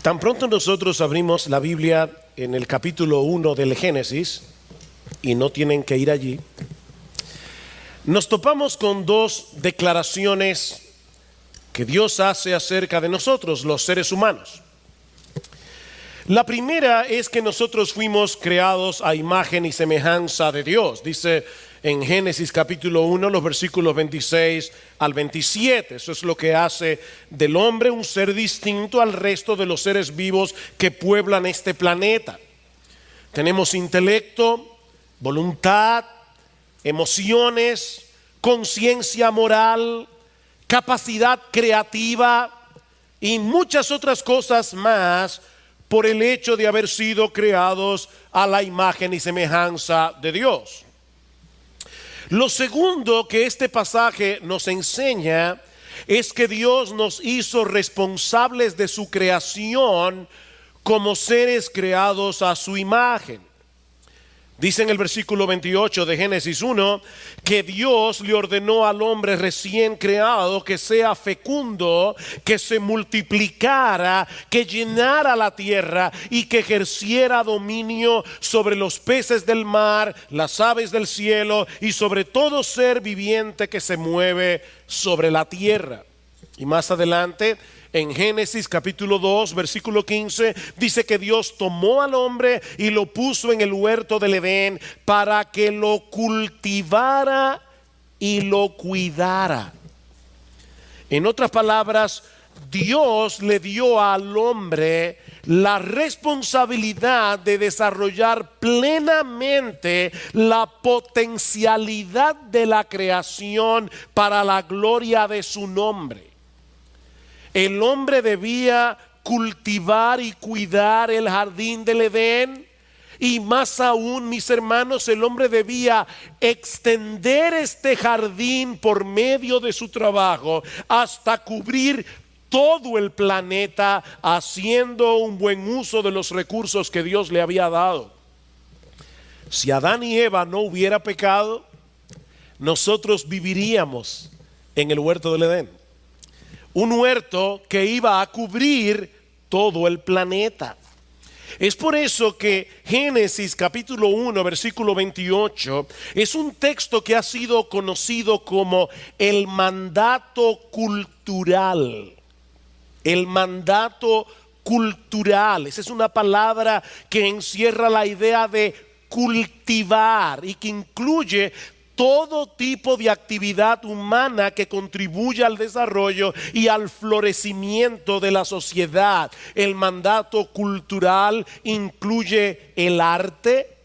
Tan pronto nosotros abrimos la Biblia en el capítulo 1 del Génesis, y no tienen que ir allí, nos topamos con dos declaraciones que Dios hace acerca de nosotros, los seres humanos. La primera es que nosotros fuimos creados a imagen y semejanza de Dios. Dice en Génesis capítulo 1, los versículos 26 al 27. Eso es lo que hace del hombre un ser distinto al resto de los seres vivos que pueblan este planeta. Tenemos intelecto, voluntad, emociones, conciencia moral, capacidad creativa y muchas otras cosas más por el hecho de haber sido creados a la imagen y semejanza de Dios. Lo segundo que este pasaje nos enseña es que Dios nos hizo responsables de su creación como seres creados a su imagen. Dice en el versículo 28 de Génesis 1 que Dios le ordenó al hombre recién creado que sea fecundo, que se multiplicara, que llenara la tierra y que ejerciera dominio sobre los peces del mar, las aves del cielo y sobre todo ser viviente que se mueve sobre la tierra. Y más adelante, en Génesis capítulo 2, versículo 15, dice que Dios tomó al hombre y lo puso en el huerto del Edén para que lo cultivara y lo cuidara. En otras palabras, Dios le dio al hombre la responsabilidad de desarrollar plenamente la potencialidad de la creación para la gloria de su nombre. El hombre debía cultivar y cuidar el jardín del Edén, y más aún, mis hermanos, el hombre debía extender este jardín por medio de su trabajo hasta cubrir todo el planeta, haciendo un buen uso de los recursos que Dios le había dado. Si Adán y Eva no hubiera pecado, nosotros viviríamos en el huerto del Edén. Un huerto que iba a cubrir todo el planeta. Es por eso que Génesis capítulo 1 versículo 28 es un texto que ha sido conocido como el mandato cultural. El mandato cultural. Esa es una palabra que encierra la idea de cultivar y que incluye todo tipo de actividad humana que contribuya al desarrollo y al florecimiento de la sociedad. El mandato cultural incluye el arte,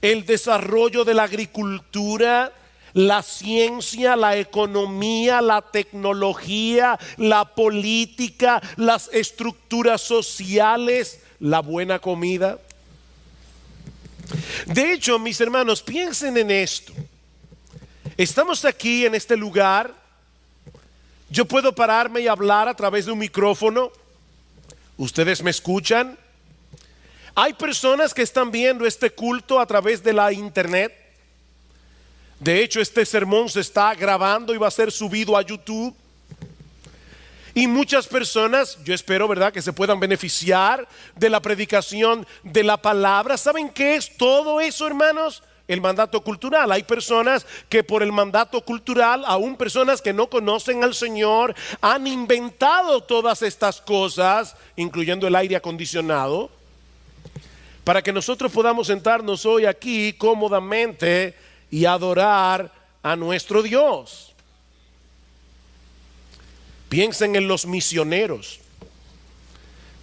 el desarrollo de la agricultura, la ciencia, la economía, la tecnología, la política, las estructuras sociales, la buena comida. De hecho, mis hermanos, piensen en esto. Estamos aquí en este lugar. Yo puedo pararme y hablar a través de un micrófono. Ustedes me escuchan. Hay personas que están viendo este culto a través de la internet. De hecho, este sermón se está grabando y va a ser subido a YouTube. Y muchas personas, yo espero, ¿verdad?, que se puedan beneficiar de la predicación de la palabra. ¿Saben qué es todo eso, hermanos? El mandato cultural. Hay personas que por el mandato cultural, aún personas que no conocen al Señor, han inventado todas estas cosas, incluyendo el aire acondicionado, para que nosotros podamos sentarnos hoy aquí cómodamente y adorar a nuestro Dios. Piensen en los misioneros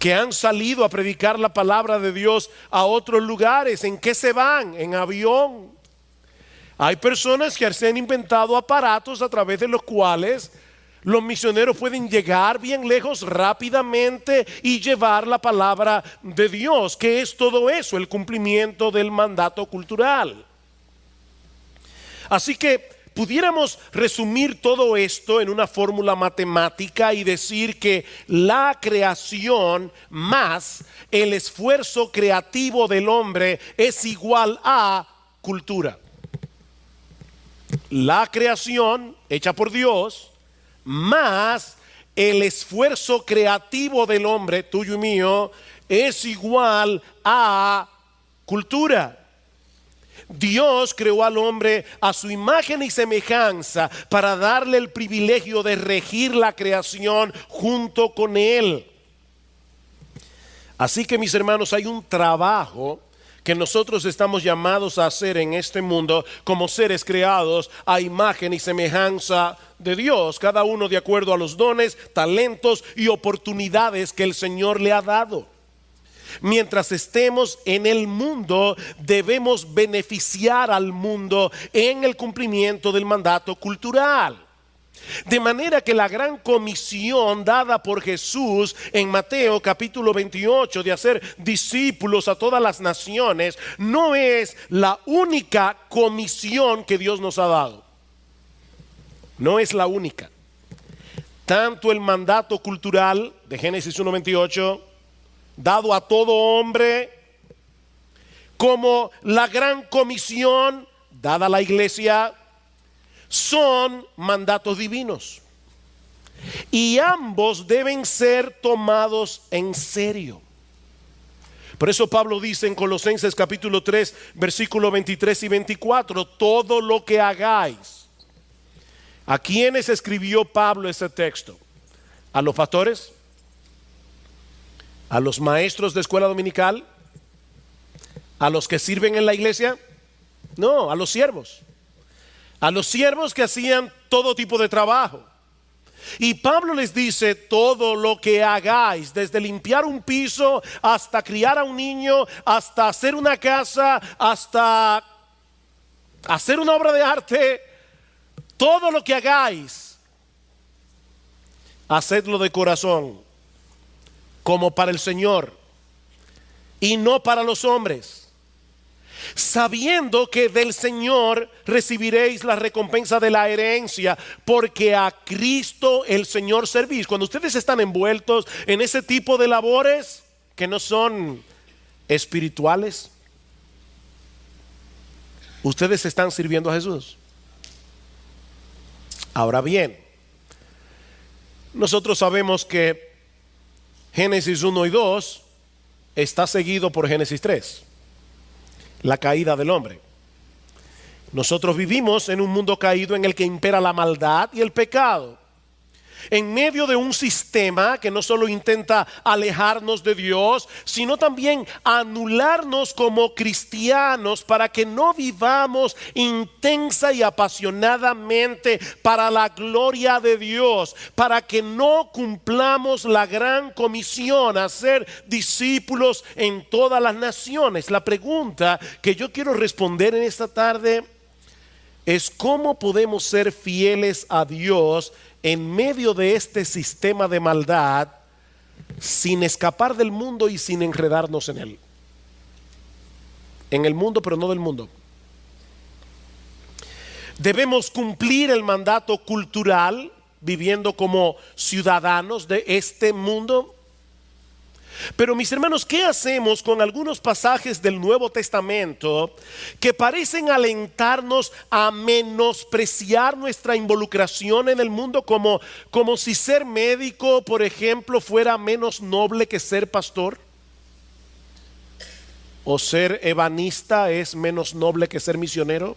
que han salido a predicar la palabra de Dios a otros lugares. ¿En qué se van? En avión. Hay personas que se han inventado aparatos a través de los cuales los misioneros pueden llegar bien lejos rápidamente y llevar la palabra de Dios. ¿Qué es todo eso? El cumplimiento del mandato cultural. Así que pudiéramos resumir todo esto en una fórmula matemática y decir que la creación más el esfuerzo creativo del hombre es igual a cultura. La creación hecha por Dios más el esfuerzo creativo del hombre, tuyo y mío, es igual a cultura. Dios creó al hombre a su imagen y semejanza para darle el privilegio de regir la creación junto con él. Así que, mis hermanos, hay un trabajo que nosotros estamos llamados a hacer en este mundo como seres creados a imagen y semejanza de Dios, cada uno de acuerdo a los dones, talentos y oportunidades que el Señor le ha dado. Mientras estemos en el mundo, debemos beneficiar al mundo en el cumplimiento del mandato cultural. De manera que la gran comisión dada por Jesús en Mateo capítulo 28 de hacer discípulos a todas las naciones no es la única comisión que Dios nos ha dado. No es la única. Tanto el mandato cultural de Génesis 1:28 dado a todo hombre, como la gran comisión dada a la iglesia, son mandatos divinos. Y ambos deben ser tomados en serio. Por eso Pablo dice en Colosenses capítulo 3, versículos 23 y 24, todo lo que hagáis. ¿A quiénes escribió Pablo ese texto? ¿A los pastores? ¿A los maestros de escuela dominical? ¿A los que sirven en la iglesia? No, a los siervos. A los siervos que hacían todo tipo de trabajo. Y Pablo les dice, todo lo que hagáis, desde limpiar un piso hasta criar a un niño, hasta hacer una casa, hasta hacer una obra de arte, todo lo que hagáis, hacedlo de corazón, como para el Señor y no para los hombres, sabiendo que del Señor recibiréis la recompensa de la herencia, porque a Cristo el Señor servís. Cuando ustedes están envueltos en ese tipo de labores que no son espirituales, ustedes están sirviendo a Jesús. Ahora bien, nosotros sabemos que Génesis 1 y 2 está seguido por Génesis 3, la caída del hombre. Nosotros vivimos en un mundo caído en el que impera la maldad y el pecado, en medio de un sistema que no solo intenta alejarnos de Dios, sino también anularnos como cristianos para que no vivamos intensa y apasionadamente para la gloria de Dios, para que no cumplamos la gran comisión a ser discípulos en todas las naciones. La pregunta que yo quiero responder en esta tarde es: ¿cómo podemos ser fieles a Dios en medio de este sistema de maldad sin escapar del mundo y sin enredarnos en él? En el mundo, pero no del mundo. Debemos cumplir el mandato cultural viviendo como ciudadanos de este mundo. Pero mis hermanos, ¿qué hacemos con algunos pasajes del Nuevo Testamento que parecen alentarnos a menospreciar nuestra involucración en el mundo, como si ser médico, por ejemplo, fuera menos noble que ser pastor? ¿O ser ebanista es menos noble que ser misionero?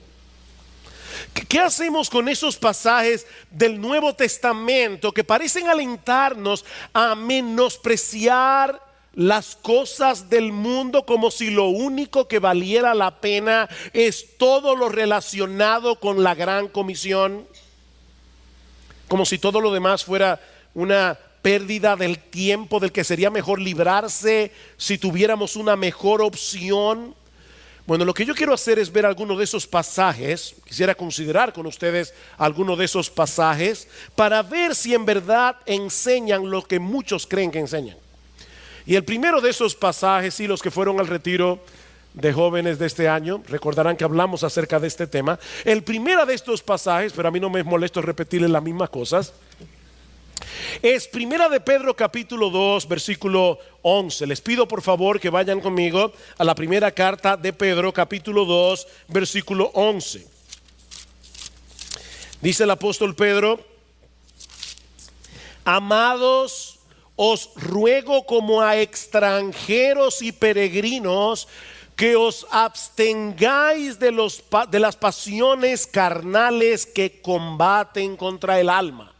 ¿Qué hacemos con esos pasajes del Nuevo Testamento que parecen alentarnos a menospreciar las cosas del mundo, como si lo único que valiera la pena es todo lo relacionado con la gran comisión? Como si todo lo demás fuera una pérdida del tiempo del que sería mejor librarse si tuviéramos una mejor opción. Bueno, lo que yo quiero hacer es ver algunos de esos pasajes. Quisiera considerar con ustedes algunos de esos pasajes para ver si en verdad enseñan lo que muchos creen que enseñan. Y el primero de esos pasajes, y los que fueron al retiro de jóvenes de este año recordarán que hablamos acerca de este tema. El primero de estos pasajes, pero a mí no me molesto repetirles las mismas cosas, es Primera de Pedro capítulo 2 versículo 11. Les pido por favor que vayan conmigo a la primera carta de Pedro capítulo 2 versículo 11. Dice el apóstol Pedro: Amados, os ruego como a extranjeros y peregrinos que os abstengáis de las pasiones carnales que combaten contra el alma.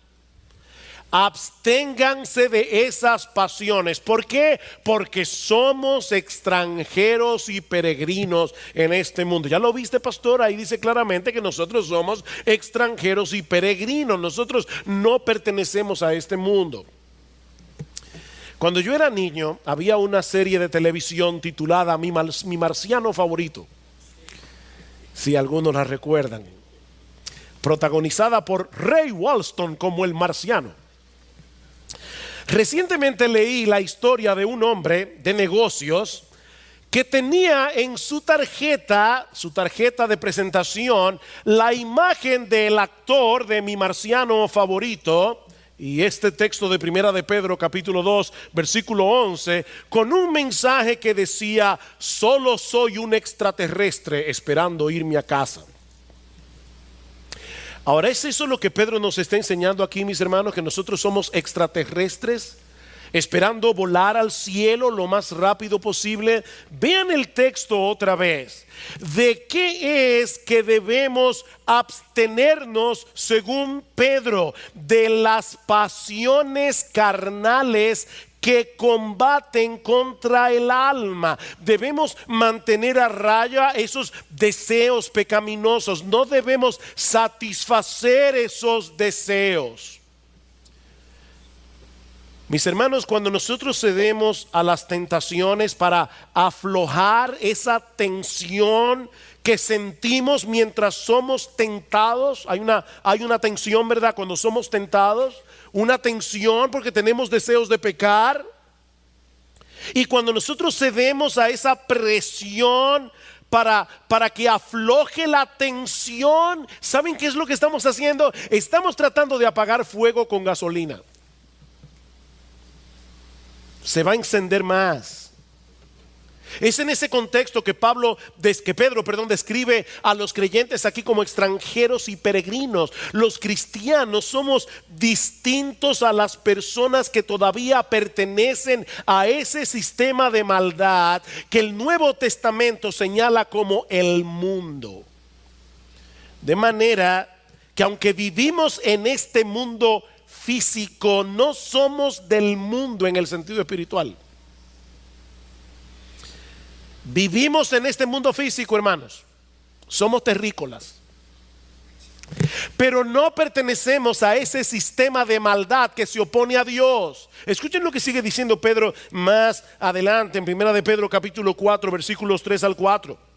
Absténganse de esas pasiones. ¿Por qué? Porque somos extranjeros y peregrinos en este mundo. ¿Ya lo viste, pastor? Ahí dice claramente que nosotros somos extranjeros y peregrinos. Nosotros no pertenecemos a este mundo. Cuando yo era niño, había una serie de televisión titulada Mi Marciano Favorito, si algunos la recuerdan, protagonizada por Ray Walston como el marciano. Recientemente leí la historia de un hombre de negocios que tenía en su tarjeta de presentación, la imagen del actor de Mi Marciano Favorito. Y este texto de Primera de Pedro capítulo 2 versículo 11, con un mensaje que decía: solo soy un extraterrestre esperando irme a casa. Ahora, ¿es eso lo que Pedro nos está enseñando aquí, mis hermanos? Que nosotros somos extraterrestres esperando volar al cielo lo más rápido posible. Vean el texto otra vez. ¿De qué es que debemos abstenernos según Pedro? De las pasiones carnales que combaten contra el alma. Debemos mantener a raya esos deseos pecaminosos. No debemos satisfacer esos deseos. Mis hermanos, cuando nosotros cedemos a las tentaciones para aflojar esa tensión que sentimos mientras somos tentados, hay una tensión, ¿verdad? Cuando somos tentados, una tensión porque tenemos deseos de pecar. Y cuando nosotros cedemos a esa presión para que afloje la tensión, ¿saben qué es lo que estamos haciendo? Estamos tratando de apagar fuego con gasolina. Se va a encender más. Es en ese contexto que Pedro describe a los creyentes aquí como extranjeros y peregrinos. Los cristianos somos distintos a las personas que todavía pertenecen a ese sistema de maldad que el Nuevo Testamento señala como el mundo. De manera que aunque vivimos en este mundo físico, no somos del mundo en el sentido espiritual. Vivimos en este mundo físico, hermanos. Somos terrícolas, pero no pertenecemos a ese sistema de maldad que se opone a Dios. Escuchen lo que sigue diciendo Pedro más adelante en Primera de Pedro capítulo 4 versículos 3 al 4.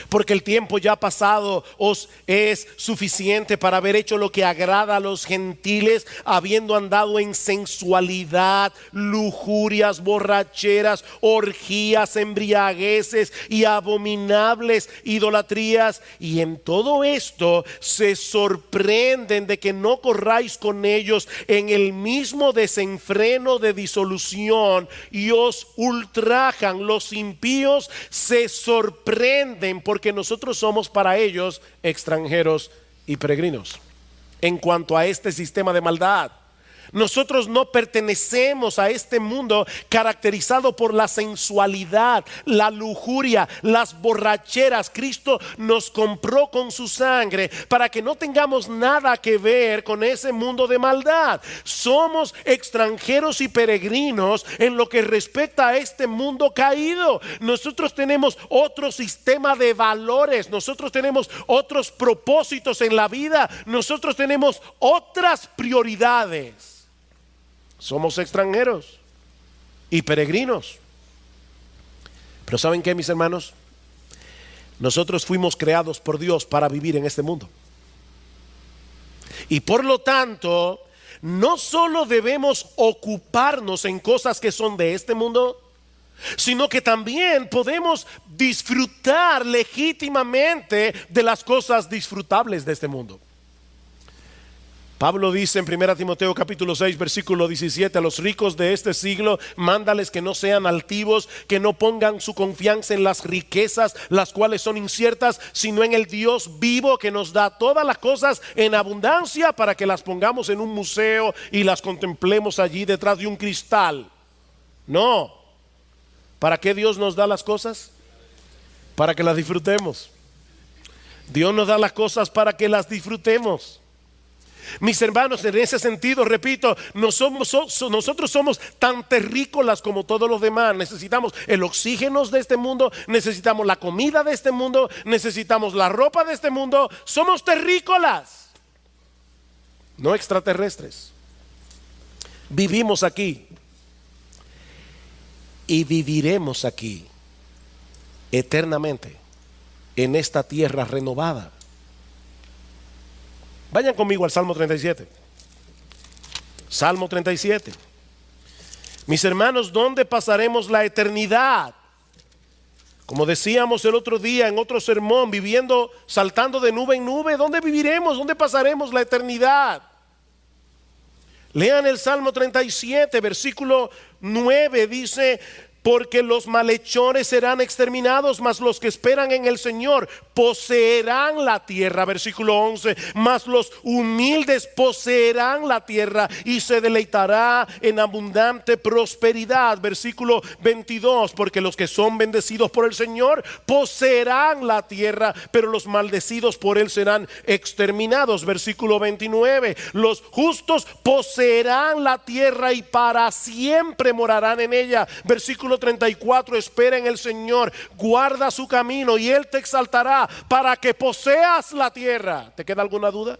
Porque el tiempo ya pasado os es suficiente para haber hecho lo que agrada a los gentiles, habiendo andado en sensualidad, lujurias, borracheras, orgías, embriagueces y abominables idolatrías. Y en todo esto se sorprenden de que no corráis con ellos en el mismo desenfreno de disolución, y os ultrajan. Los impíos se sorprenden porque nosotros somos para ellos extranjeros y peregrinos. En cuanto a este sistema de maldad, nosotros no pertenecemos a este mundo caracterizado por la sensualidad, la lujuria, las borracheras. Cristo nos compró con su sangre para que no tengamos nada que ver con ese mundo de maldad. Somos extranjeros y peregrinos en lo que respecta a este mundo caído. Nosotros tenemos otro sistema de valores, nosotros tenemos otros propósitos en la vida, nosotros tenemos otras prioridades. Somos extranjeros y peregrinos. Pero ¿saben qué, mis hermanos? Nosotros fuimos creados por Dios para vivir en este mundo. Y por lo tanto, no solo debemos ocuparnos en cosas que son de este mundo, sino que también podemos disfrutar legítimamente de las cosas disfrutables de este mundo. Pablo dice en 1 Timoteo capítulo 6 versículo 17: a los ricos de este siglo mándales que no sean altivos, que no pongan su confianza en las riquezas, las cuales son inciertas, sino en el Dios vivo, que nos da todas las cosas en abundancia, para que las pongamos en un museo y las contemplemos allí detrás de un cristal. No. ¿Para qué Dios nos da las cosas? Para que las disfrutemos. Dios nos da las cosas para que las disfrutemos. Mis hermanos, en ese sentido, repito, nosotros somos tan terrícolas como todos los demás. Necesitamos el oxígeno de este mundo, necesitamos la comida de este mundo, necesitamos la ropa de este mundo. Somos terrícolas, no extraterrestres. Vivimos aquí y viviremos aquí eternamente en esta tierra renovada. Vayan conmigo al Salmo 37. Salmo 37. Mis hermanos, ¿dónde pasaremos la eternidad? Como decíamos el otro día en otro sermón, viviendo, saltando de nube en nube. ¿Dónde viviremos? ¿Dónde pasaremos la eternidad? Lean el Salmo 37, versículo 9, dice: porque los malhechores serán exterminados, mas los que esperan en el Señor poseerán la tierra. Versículo 11: mas los humildes poseerán la tierra y se deleitará en abundante prosperidad. Versículo 22: porque los que son bendecidos por el Señor poseerán la tierra, pero los maldecidos por él serán exterminados. Versículo 29: los justos poseerán la tierra y para siempre morarán en ella. Versículo 34: espera en el Señor, guarda su camino y él te exaltará para que poseas la tierra. ¿Te queda alguna duda?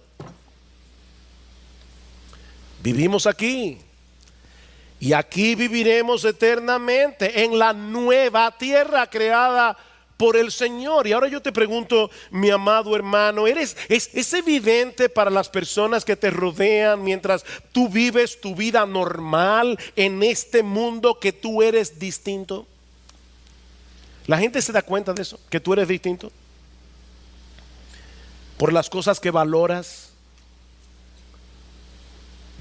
Vivimos aquí y aquí viviremos eternamente en la nueva tierra creada por el Señor. Y ahora yo te pregunto, mi amado hermano, ¿es evidente para las personas que te rodean mientras tú vives tu vida normal en este mundo que tú eres distinto? ¿La gente se da cuenta de eso? ¿Que tú eres distinto? Por las cosas que valoras,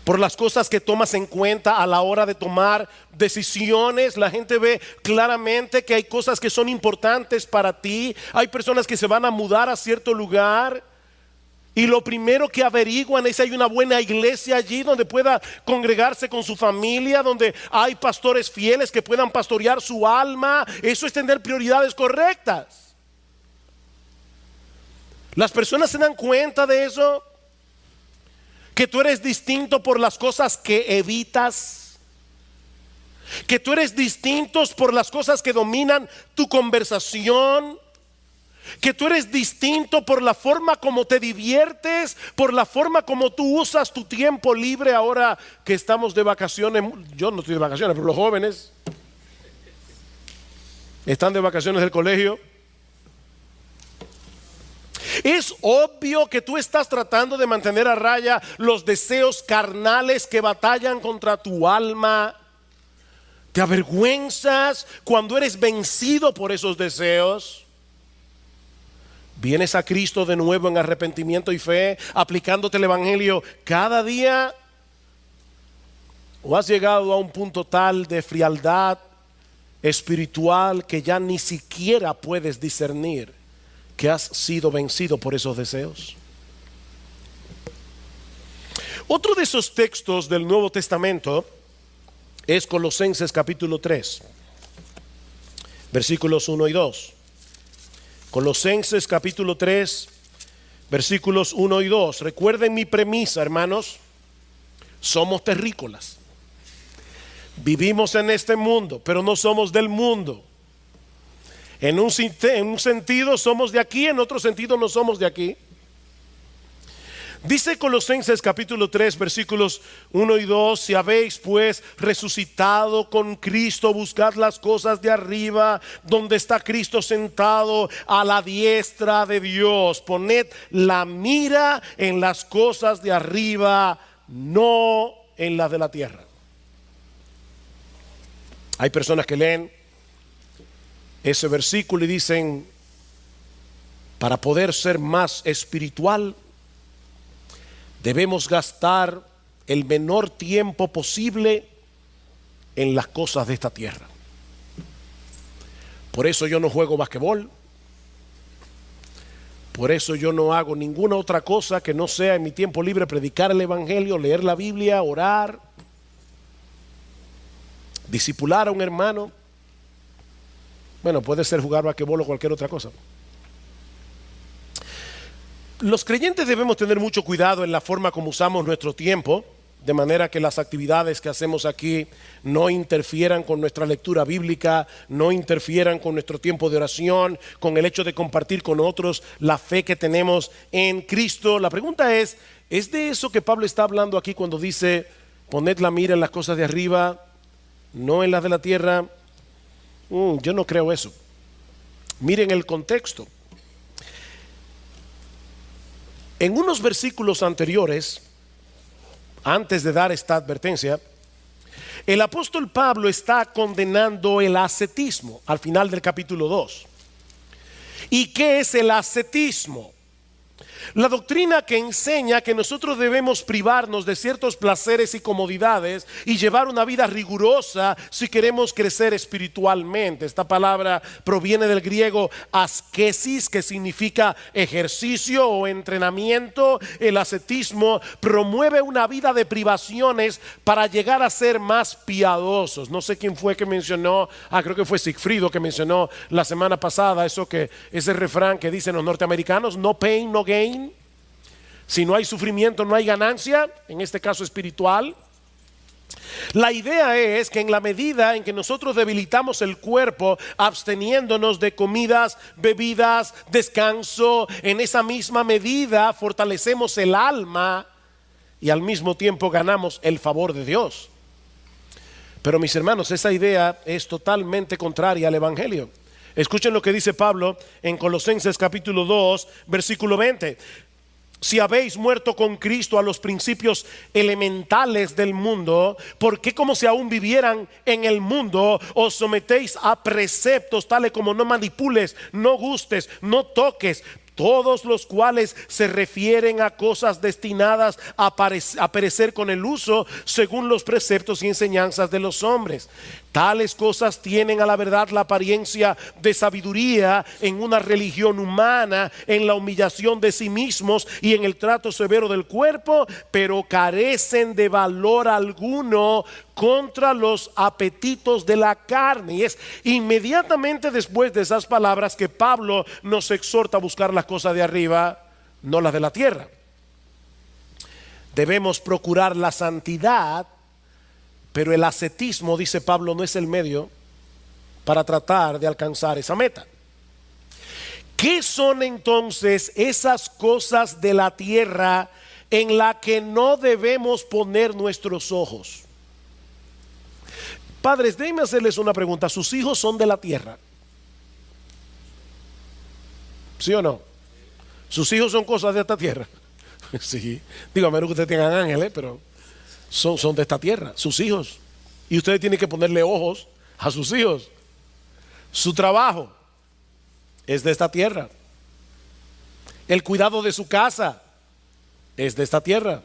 por las cosas que tomas en cuenta a la hora de tomar decisiones. La gente ve claramente que hay cosas que son importantes para ti. Hay personas que se van a mudar a cierto lugar y lo primero que averiguan es si hay una buena iglesia allí donde pueda congregarse con su familia, donde hay pastores fieles que puedan pastorear su alma. Eso es tener prioridades correctas. Las personas se dan cuenta de eso, que tú eres distinto por las cosas que evitas, que tú eres distinto por las cosas que dominan tu conversación, que tú eres distinto por la forma como te diviertes, por la forma como tú usas tu tiempo libre ahora que estamos de vacaciones. Yo no estoy de vacaciones, pero los jóvenes están de vacaciones del colegio. Es obvio que tú estás tratando de mantener a raya los deseos carnales que batallan contra tu alma. Te avergüenzas cuando eres vencido por esos deseos. Vienes a Cristo de nuevo en arrepentimiento y fe, aplicándote el evangelio cada día. ¿O has llegado a un punto tal de frialdad espiritual que ya ni siquiera puedes discernir que has sido vencido por esos deseos? Otro de esos textos del Nuevo Testamento es Colosenses capítulo 3, versículos 1 y 2. Colosenses capítulo 3, versículos 1 y 2. Recuerden mi premisa, hermanos. Somos terrícolas. Vivimos en este mundo, pero no somos del mundo. En un sentido somos de aquí, en otro sentido no somos de aquí. Dice Colosenses capítulo 3 versículos 1 y 2: si habéis pues resucitado con Cristo, buscad las cosas de arriba, donde está Cristo sentado a la diestra de Dios. Poned la mira en las cosas de arriba, no en las de la tierra. Hay personas que leen ese versículo y dicen: para poder ser más espiritual Debemos gastar el menor tiempo posible en las cosas de esta tierra. Por eso yo no juego basquetbol. Por eso yo no hago ninguna otra cosa que no sea en mi tiempo libre predicar el evangelio, leer la Biblia, orar, discipular a un hermano. Bueno, puede ser jugar basquetbol o cualquier otra cosa. Los creyentes debemos tener mucho cuidado en la forma como usamos nuestro tiempo, de manera que las actividades que hacemos aquí no interfieran con nuestra lectura bíblica, no interfieran con nuestro tiempo de oración, con el hecho de compartir con otros la fe que tenemos en Cristo. La pregunta ¿es de eso que Pablo está hablando aquí cuando dice, poned la mira en las cosas de arriba, no en las de la tierra? Yo no creo eso. Miren el contexto. En unos versículos anteriores, antes de dar esta advertencia, el apóstol Pablo está condenando el ascetismo al final del capítulo 2. ¿Y qué es el ascetismo? La doctrina que enseña que nosotros debemos privarnos de ciertos placeres y comodidades y llevar una vida rigurosa si queremos crecer espiritualmente. Esta palabra proviene del griego askesis, que significa ejercicio o entrenamiento. El ascetismo promueve una vida de privaciones para llegar a ser más piadosos. No sé quién fue que mencionó, creo que fue Sigfrido que mencionó la semana pasada ese refrán que dicen los norteamericanos, no pain, no gain. Si no hay sufrimiento, no hay ganancia, en este caso espiritual. La idea es que en la medida en que nosotros debilitamos el cuerpo, absteniéndonos de comidas, bebidas, descanso, en esa misma medida fortalecemos el alma y al mismo tiempo ganamos el favor de Dios. Pero mis hermanos, esa idea es totalmente contraria al evangelio. Escuchen lo que dice Pablo en Colosenses capítulo 2, versículo 20. Si habéis muerto con Cristo a los principios elementales del mundo, ¿por qué como si aún vivieran en el mundo os sometéis a preceptos tales como no manipules, no gustes, no toques? Todos los cuales se refieren a cosas destinadas a perecer con el uso, según los preceptos y enseñanzas de los hombres. Tales cosas tienen a la verdad la apariencia de sabiduría en una religión humana, en la humillación de sí mismos y en el trato severo del cuerpo, pero carecen de valor alguno contra los apetitos de la carne. Y es inmediatamente después de esas palabras que Pablo nos exhorta a buscar las cosas de arriba, no las de la tierra. Debemos procurar la santidad, pero el ascetismo, dice Pablo, no es el medio para tratar de alcanzar esa meta. ¿Qué son entonces esas cosas de la tierra en la que no debemos poner nuestros ojos? Padres, déjenme hacerles una pregunta. ¿Sus hijos son de la tierra? ¿Sí o no? ¿Sus hijos son cosas de esta tierra? Sí. Digo, a menos que ustedes tengan ángeles, pero son de esta tierra, sus hijos. Y ustedes tienen que ponerle ojos a sus hijos. Su trabajo es de esta tierra. El cuidado de su casa es de esta tierra.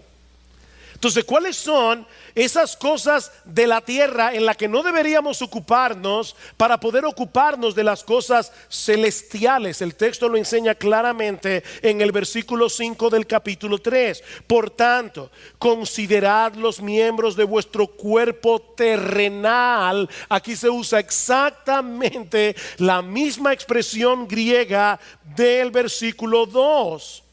Entonces, ¿cuáles son esas cosas de la tierra en las que no deberíamos ocuparnos para poder ocuparnos de las cosas celestiales? El texto lo enseña claramente en el versículo 5 del capítulo 3. Por tanto, considerad los miembros de vuestro cuerpo terrenal. Aquí se usa exactamente la misma expresión griega del versículo 2.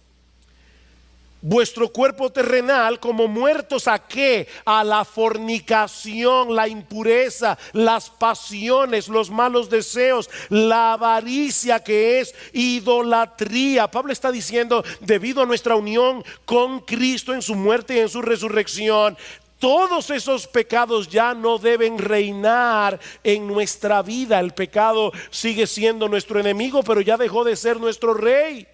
Vuestro cuerpo terrenal como muertos ¿a qué? A la fornicación, la impureza, las pasiones, los malos deseos, la avaricia, que es idolatría. Pablo está diciendo, debido a nuestra unión con Cristo en su muerte y en su resurrección, todos esos pecados ya no deben reinar en nuestra vida. El pecado sigue siendo nuestro enemigo, pero ya dejó de ser nuestro rey.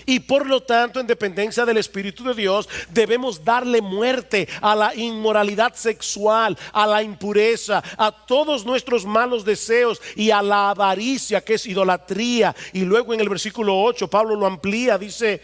Y por lo tanto, en dependencia del Espíritu de Dios, debemos darle muerte a la inmoralidad sexual, a la impureza, a todos nuestros malos deseos y a la avaricia, que es idolatría. Y luego en el versículo 8 Pablo lo amplía, dice: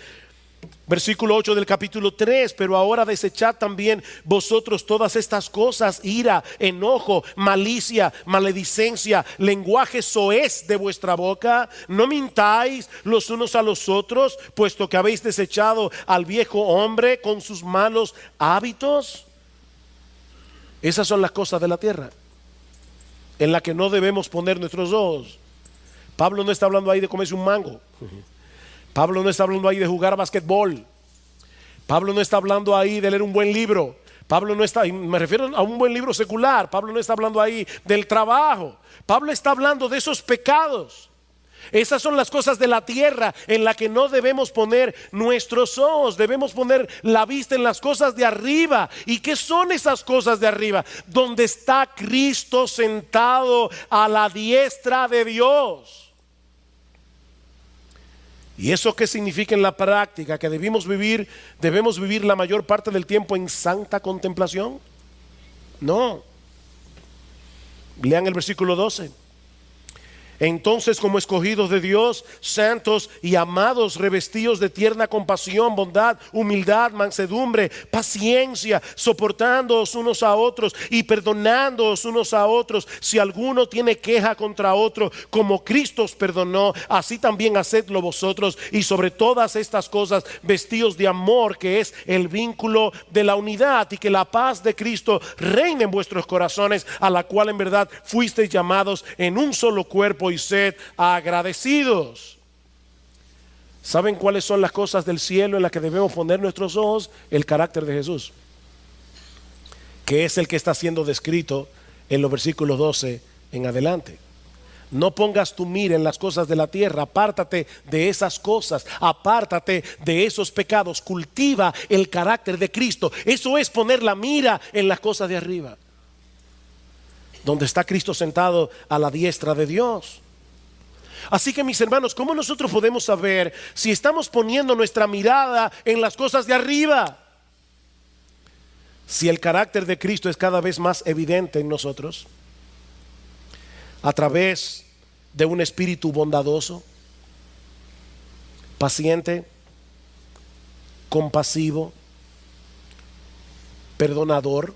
Versículo 8 del capítulo 3, pero ahora desechad también vosotros todas estas cosas: ira, enojo, malicia, maledicencia, lenguaje soez de vuestra boca. No mintáis los unos a los otros, puesto que habéis desechado al viejo hombre con sus malos hábitos. Esas son las cosas de la tierra en la que no debemos poner nuestros ojos. Pablo no está hablando ahí de comerse un mango. Pablo no está hablando ahí de jugar basquetbol. Pablo no está hablando ahí de leer un buen libro. Pablo no está, me refiero a un buen libro secular. Pablo no está hablando ahí del trabajo. Pablo está hablando de esos pecados. Esas son las cosas de la tierra en la que no debemos poner nuestros ojos. Debemos poner la vista en las cosas de arriba. ¿Y qué son esas cosas de arriba? Donde está Cristo sentado a la diestra de Dios. ¿Y eso qué significa en la práctica? Que debemos vivir la mayor parte del tiempo en santa contemplación. No. Lean el versículo 12. Entonces, como escogidos de Dios, santos y amados, revestidos de tierna compasión, bondad, humildad, mansedumbre, paciencia, soportándoos unos a otros y perdonándoos unos a otros, si alguno tiene queja contra otro, como Cristo os perdonó, así también hacedlo vosotros. Y sobre todas estas cosas, vestidos de amor, que es el vínculo de la unidad, y que la paz de Cristo reine en vuestros corazones, a la cual en verdad fuisteis llamados en un solo cuerpo, y sed agradecidos. ¿Saben cuáles son las cosas del cielo en las que debemos poner nuestros ojos? El carácter de Jesús, que es el que está siendo descrito en los versículos 12 en adelante. No pongas tu mira en las cosas de la tierra. Apártate de esas cosas, apártate de esos pecados. Cultiva el carácter de Cristo. Eso es poner la mira en las cosas de arriba, donde está Cristo sentado a la diestra de Dios. Así que, mis hermanos, ¿cómo nosotros podemos saber si estamos poniendo nuestra mirada en las cosas de arriba? Si el carácter de Cristo es cada vez más evidente en nosotros, a través de un espíritu bondadoso, paciente, compasivo, perdonador,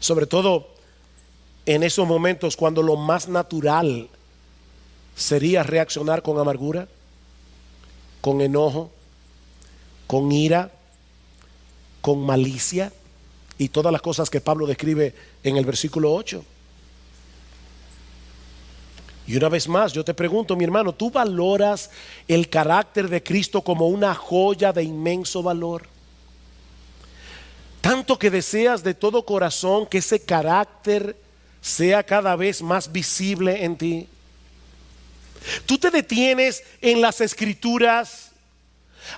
sobre todo en esos momentos cuando lo más natural sería reaccionar con amargura, con enojo, con ira, con malicia y todas las cosas que Pablo describe en el versículo 8. Y una vez más yo te pregunto, mi hermano, ¿tú valoras el carácter de Cristo como una joya de inmenso valor? Tanto que deseas de todo corazón que ese carácter sea cada vez más visible en ti. Tú te detienes en las Escrituras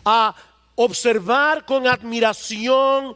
a observar con admiración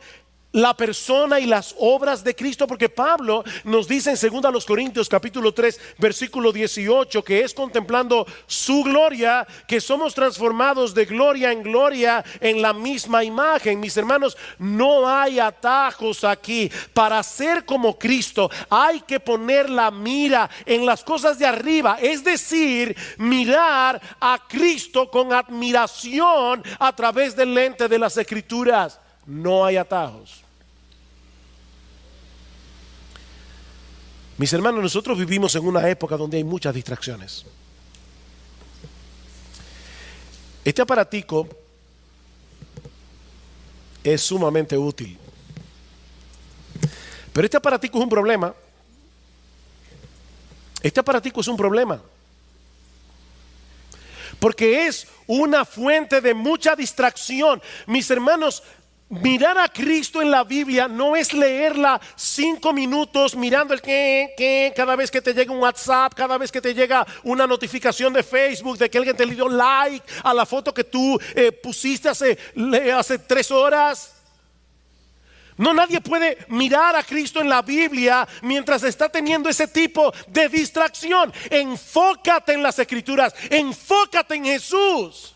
la persona y las obras de Cristo, porque Pablo nos dice en 2 Corintios capítulo 3 versículo 18 que es contemplando su gloria que somos transformados de gloria en gloria en la misma imagen. Mis hermanos, no hay atajos aquí. Para ser como Cristo hay que poner la mira en las cosas de arriba, es decir, mirar a Cristo con admiración a través del lente de las Escrituras. No hay atajos. Mis hermanos, nosotros vivimos en una época donde hay muchas distracciones. Este aparatico es sumamente útil, pero este aparatico es un problema. Este aparatico es un problema porque es una fuente de mucha distracción. Mis hermanos, mirar a Cristo en la Biblia no es leerla 5 minutos mirando el que cada vez que te llega un WhatsApp, cada vez que te llega una notificación de Facebook de que alguien te le dio like a la foto que tú pusiste hace 3 horas. No, nadie puede mirar a Cristo en la Biblia mientras está teniendo ese tipo de distracción. Enfócate en las Escrituras, enfócate en Jesús.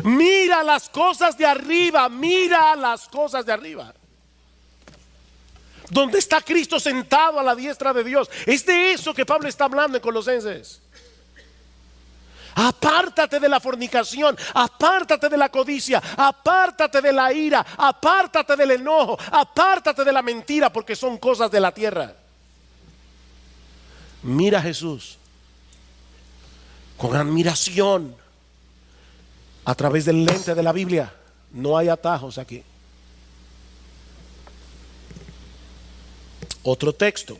Mira las cosas de arriba, mira las cosas de arriba, donde está Cristo sentado a la diestra de Dios. Es de eso que Pablo está hablando en Colosenses. Apártate de la fornicación, apártate de la codicia, apártate de la ira, apártate del enojo, apártate de la mentira, porque son cosas de la tierra. Mira a Jesús con admiración a través del lente de la Biblia. No hay atajos aquí. Otro texto.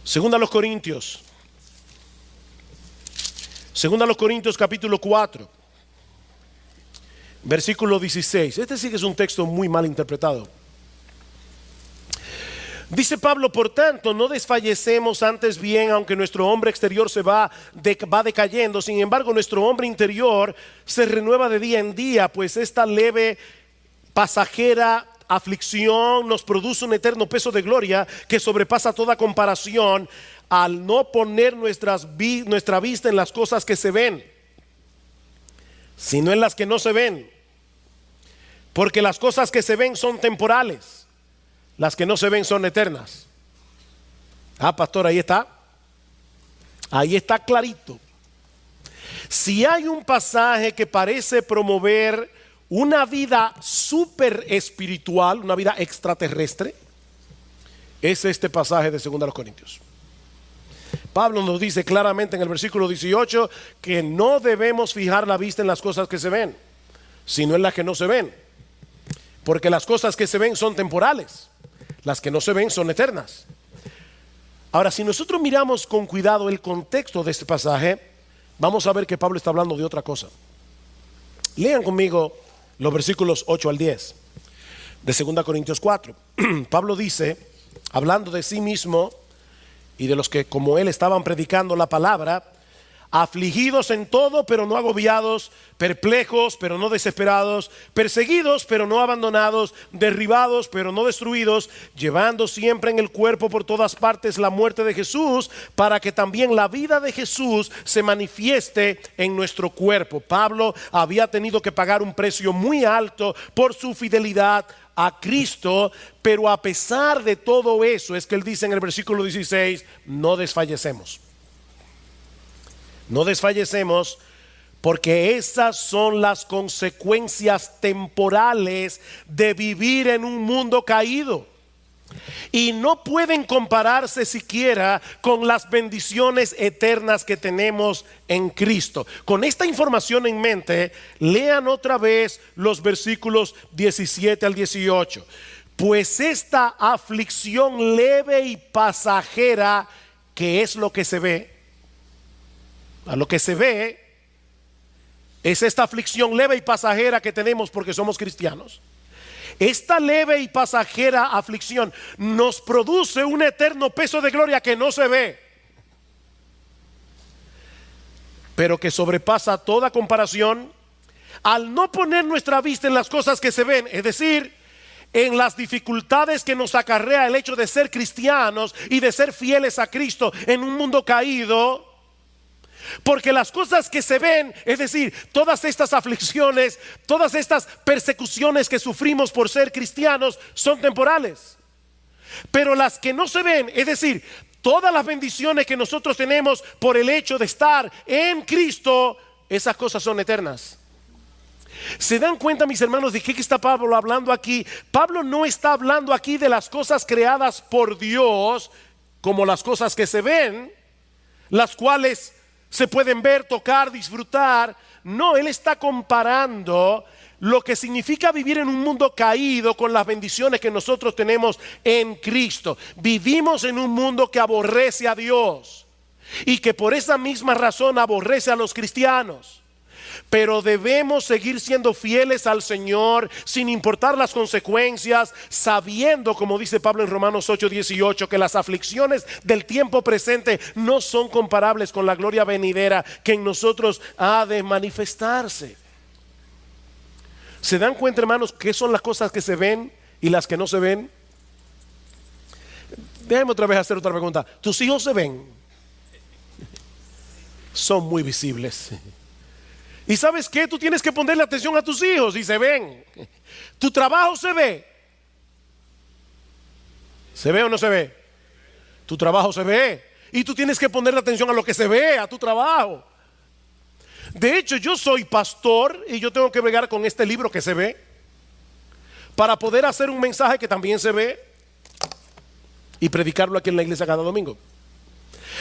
Segunda a los Corintios capítulo 4, versículo 16. Este sí que es un texto muy mal interpretado. Dice Pablo: por tanto, no desfallecemos, antes bien, aunque nuestro hombre exterior va decayendo, sin embargo nuestro hombre interior se renueva de día en día, pues esta leve, pasajera aflicción nos produce un eterno peso de gloria que sobrepasa toda comparación, al no poner nuestra vista en las cosas que se ven, sino en las que no se ven. Porque las cosas que se ven son temporales, las que no se ven son eternas. Pastor, ahí está clarito. Si hay un pasaje que parece promover una vida súper espiritual, una vida extraterrestre, es este pasaje de 2 Corintios. Pablo nos dice claramente en el versículo 18 que no debemos fijar la vista en las cosas que se ven, sino en las que no se ven. Porque las cosas que se ven son temporales, las que no se ven son eternas. Ahora, si nosotros miramos con cuidado el contexto de este pasaje, vamos a ver que Pablo está hablando de otra cosa. Lean conmigo los versículos 8 al 10 de 2 Corintios 4. Pablo dice, hablando de sí mismo y de los que como él estaban predicando la palabra: afligidos en todo, pero no agobiados; perplejos, pero no desesperados; perseguidos, pero no abandonados; derribados, pero no destruidos; llevando siempre en el cuerpo por todas partes la muerte de Jesús, para que también la vida de Jesús se manifieste en nuestro cuerpo. Pablo había tenido que pagar un precio muy alto por su fidelidad a Cristo, pero a pesar de todo eso, es que él dice en el versículo 16: no desfallecemos. No desfallecemos, porque esas son las consecuencias temporales de vivir en un mundo caído, y no pueden compararse siquiera con las bendiciones eternas que tenemos en Cristo. Con esta información en mente, lean otra vez los versículos 17 al 18. Pues esta aflicción leve y pasajera, que es lo que se ve, a lo que se ve es esta aflicción leve y pasajera que tenemos porque somos cristianos. Esta leve y pasajera aflicción nos produce un eterno peso de gloria que no se ve, pero que sobrepasa toda comparación, al no poner nuestra vista en las cosas que se ven, es decir, en las dificultades que nos acarrea el hecho de ser cristianos y de ser fieles a Cristo en un mundo caído. Porque las cosas que se ven, es decir, todas estas aflicciones, todas estas persecuciones que sufrimos por ser cristianos, son temporales. Pero las que no se ven, es decir, todas las bendiciones que nosotros tenemos por el hecho de estar en Cristo, esas cosas son eternas. ¿Se dan cuenta, mis hermanos, de qué está Pablo hablando aquí? Pablo no está hablando aquí de las cosas creadas por Dios, como las cosas que se ven, las cuales se pueden ver, tocar, disfrutar. No, él está comparando lo que significa vivir en un mundo caído con las bendiciones que nosotros tenemos en Cristo. Vivimos en un mundo que aborrece a Dios y que por esa misma razón aborrece a los cristianos. Pero debemos seguir siendo fieles al Señor sin importar las consecuencias, sabiendo, como dice Pablo en Romanos 8:18, que las aflicciones del tiempo presente no son comparables con la gloria venidera que en nosotros ha de manifestarse. ¿Se dan cuenta, hermanos, qué son las cosas que se ven y las que no se ven? Déjenme otra vez hacer otra pregunta. ¿Tus hijos se ven? Son muy visibles. ¿Y sabes qué? Tú tienes que ponerle atención a tus hijos y se ven. Tu trabajo se ve. ¿Se ve o no se ve? Tu trabajo se ve. y tú tienes que ponerle atención a lo que se ve, a tu trabajo. De hecho, yo soy pastor y yo tengo que bregar con este libro que se ve para poder hacer un mensaje que también se ve y predicarlo aquí en la iglesia cada domingo.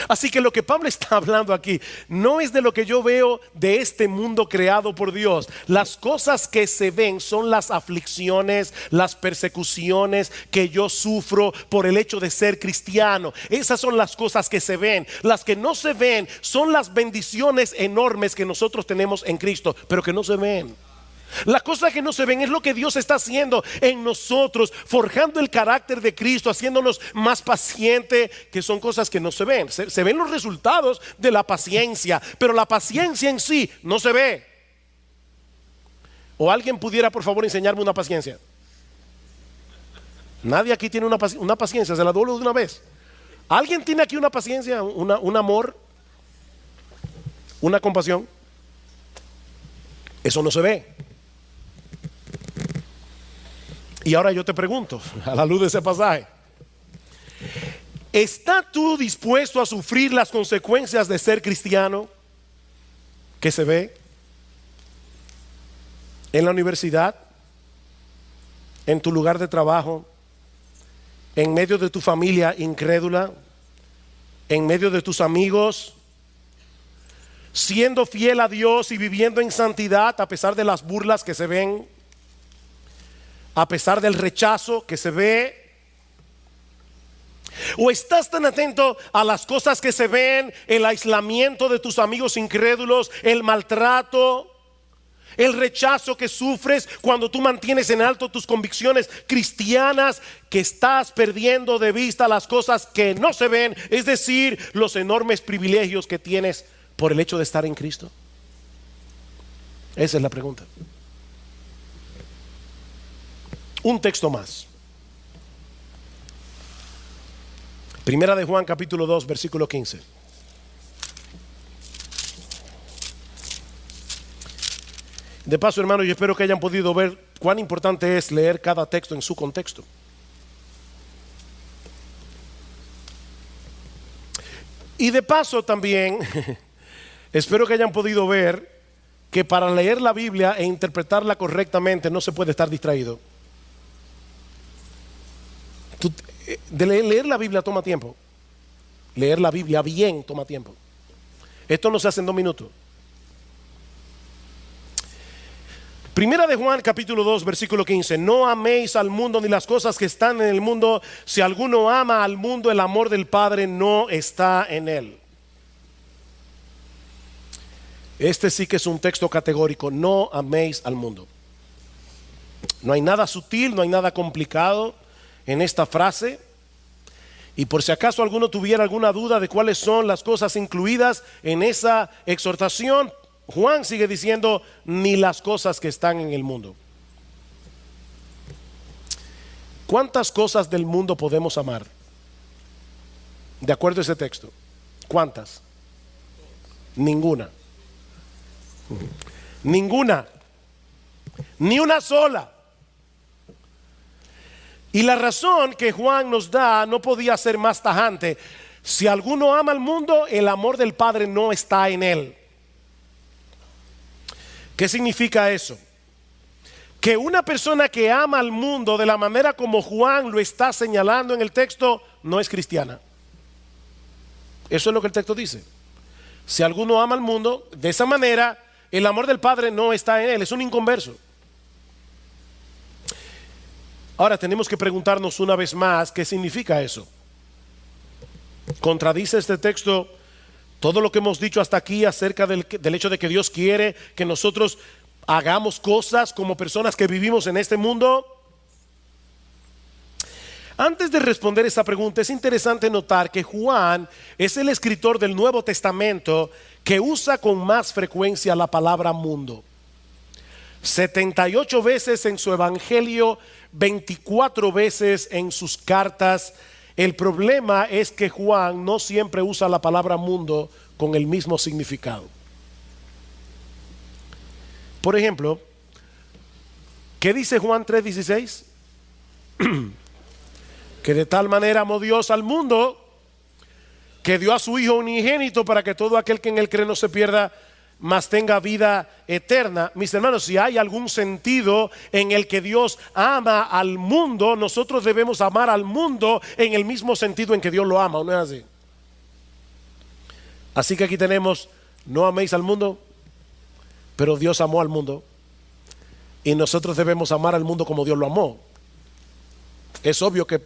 Así que lo que Pablo está hablando aquí no es de lo que yo veo de este mundo creado por Dios. Las cosas que se ven son las aflicciones, las persecuciones que yo sufro por el hecho de ser cristiano. Esas son las cosas que se ven. Las que no se ven son las bendiciones enormes que nosotros tenemos en Cristo, pero que no se ven. Las cosas que no se ven es lo que Dios está haciendo en nosotros, forjando el carácter de Cristo, haciéndonos más pacientes, que son cosas que no se ven. Se ven los resultados de la paciencia, pero la paciencia en sí no se ve. ¿O alguien pudiera por favor enseñarme una paciencia? Nadie aquí tiene una paciencia, se la doy de una vez. ¿Alguien tiene aquí una paciencia, un amor, una compasión? Eso no se ve. Y ahora yo te pregunto, a la luz de ese pasaje, ¿estás tú dispuesto a sufrir las consecuencias de ser cristiano que se ve en la universidad, en tu lugar de trabajo, en medio de tu familia incrédula, en medio de tus amigos, siendo fiel a Dios y viviendo en santidad a pesar de las burlas que se ven, a pesar del rechazo que se ve? ¿O estás tan atento a las cosas que se ven, el aislamiento de tus amigos incrédulos, el maltrato, el rechazo que sufres cuando tú mantienes en alto tus convicciones cristianas, que estás perdiendo de vista las cosas que no se ven, es decir, los enormes privilegios que tienes por el hecho de estar en Cristo? Esa es la pregunta. Un texto más. Primera de Juan capítulo 2 versículo 15. De paso, hermanos, yo espero que hayan podido ver cuán importante es leer cada texto en su contexto. Y de paso también espero que hayan podido ver que para leer la Biblia e interpretarla correctamente no se puede estar distraído. Leer la Biblia toma tiempo. Leer la Biblia bien toma tiempo. Esto no se hace en 2 minutos. Primera de Juan capítulo 2 versículo 15. No améis al mundo ni las cosas que están en el mundo. Si alguno ama al mundo, el amor del Padre no está en él. Este sí que es un texto categórico. No améis al mundo. No hay nada sutil, no hay nada complicado en esta frase. Y por si acaso alguno tuviera alguna duda de cuáles son las cosas incluidas en esa exhortación, Juan sigue diciendo: ni las cosas que están en el mundo. ¿Cuántas cosas del mundo podemos amar? De acuerdo a ese texto, ¿cuántas? Ninguna. Ninguna. Ni una sola. Y la razón que Juan nos da no podía ser más tajante. Si alguno ama al mundo, el amor del Padre no está en él. ¿Qué significa eso? Que una persona que ama al mundo de la manera como Juan lo está señalando en el texto no es cristiana. Eso es lo que el texto dice. Si alguno ama al mundo de esa manera, el amor del Padre no está en él. Es un inconverso. Ahora tenemos que preguntarnos una vez más, ¿qué significa eso? ¿Contradice este texto todo lo que hemos dicho hasta aquí acerca del hecho de que Dios quiere que nosotros hagamos cosas como personas que vivimos en este mundo? Antes de responder esa pregunta, es interesante notar que Juan es el escritor del Nuevo Testamento que usa con más frecuencia la palabra mundo. 78 veces en su evangelio, 24 veces en sus cartas. El problema es que Juan no siempre usa la palabra mundo con el mismo significado. Por ejemplo, ¿qué dice Juan 3:16? Que de tal manera amó Dios al mundo que dio a su Hijo unigénito para que todo aquel que en él cree no se pierda, mas tenga vida eterna. Mis hermanos, si hay algún sentido en el que Dios ama al mundo, nosotros debemos amar al mundo en el mismo sentido en que Dios lo ama, ¿o no es así? Así que aquí tenemos: no améis al mundo, pero Dios amó al mundo, y nosotros debemos amar al mundo como Dios lo amó. Es obvio que